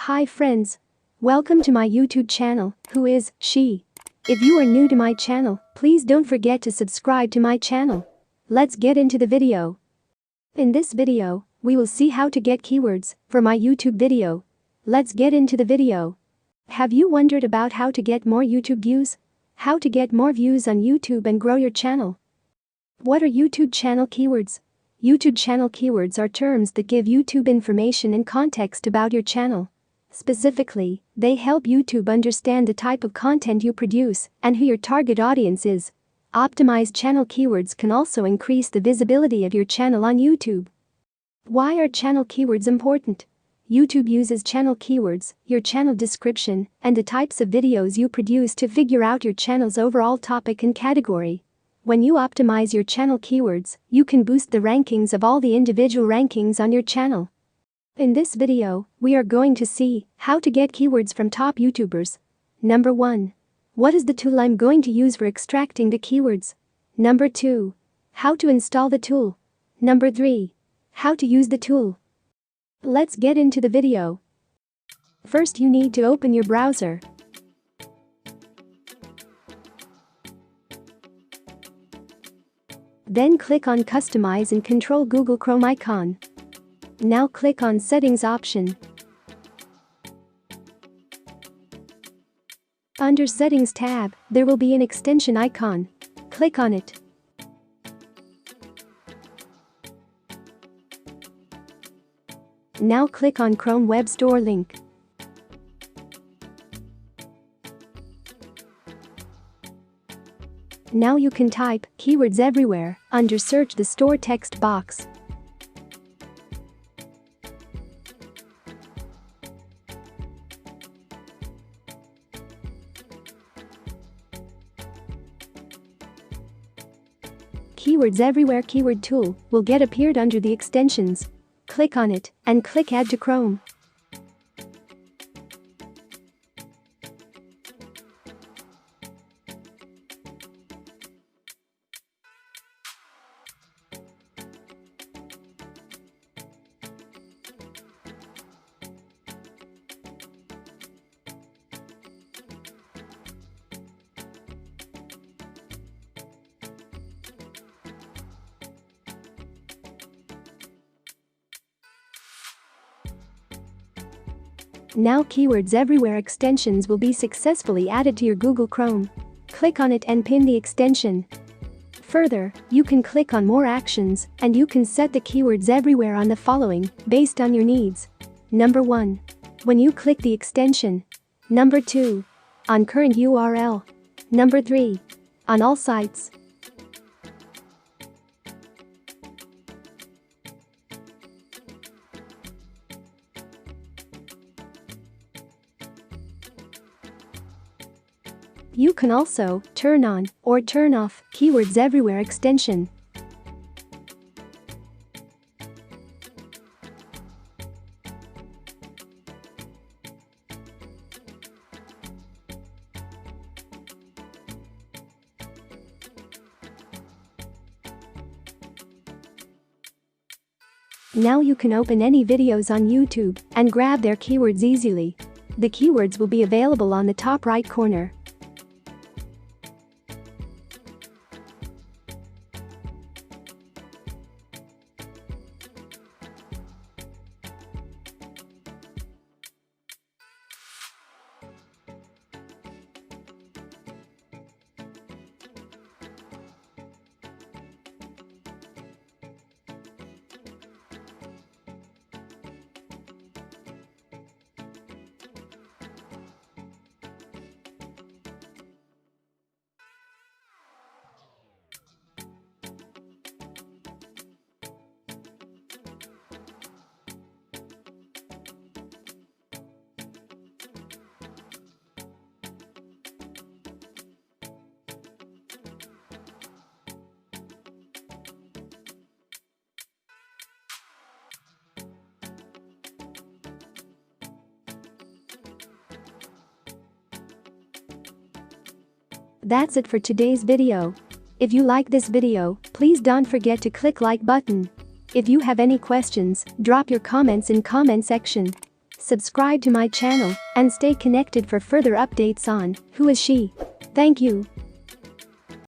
Hi friends. Welcome to my YouTube channel, Who is She? If you are new to my channel, please don't forget to subscribe to my channel. Let's get into the video. In this video, we will see how to get keywords for my YouTube video. Let's get into the video. Have you wondered about how to get more YouTube views? How to get more views on YouTube and grow your channel? What are YouTube channel keywords? YouTube channel keywords are terms that give YouTube information and context about your channel. Specifically, they help YouTube understand the type of content you produce and who your target audience is. Optimized channel keywords can also increase the visibility of your channel on YouTube. Why are channel keywords important? YouTube uses channel keywords, your channel description, and the types of videos you produce to figure out your channel's overall topic and category. When you optimize your channel keywords, you can boost the rankings of all the individual rankings on your channel. In this video, we are going to see how to get keywords from top YouTubers. Number 1. What is the tool I'm going to use for extracting the keywords? Number 2. How to install the tool. Number 3. How to use the tool. Let's get into the video. First, you need to open your browser. Then click on Customize and control Google Chrome icon. Now click on Settings option. Under Settings tab, there will be an extension icon. Click on it. Now click on Chrome Web Store link. Now you can type Keywords Everywhere under Search the Store text box. Keywords Everywhere keyword tool will get appeared under the extensions. Click on it and click Add to Chrome. Now Keywords Everywhere extensions will be successfully added to your Google Chrome. Click on it and pin the extension. Further, you can click on More Actions and you can set the Keywords Everywhere on the following based on your needs. Number 1. When you click the extension. Number 2. On current URL. Number 3. On all sites. You can also turn on or turn off Keywords Everywhere extension. Now you can open any videos on YouTube and grab their keywords easily. The keywords will be available on the top right corner. That's it for today's video. If you like this video, please don't forget to click like button. If you have any questions, drop your comments in comment section. subscribe to my channel, and stay connected for further updates on Who is She. Thank you.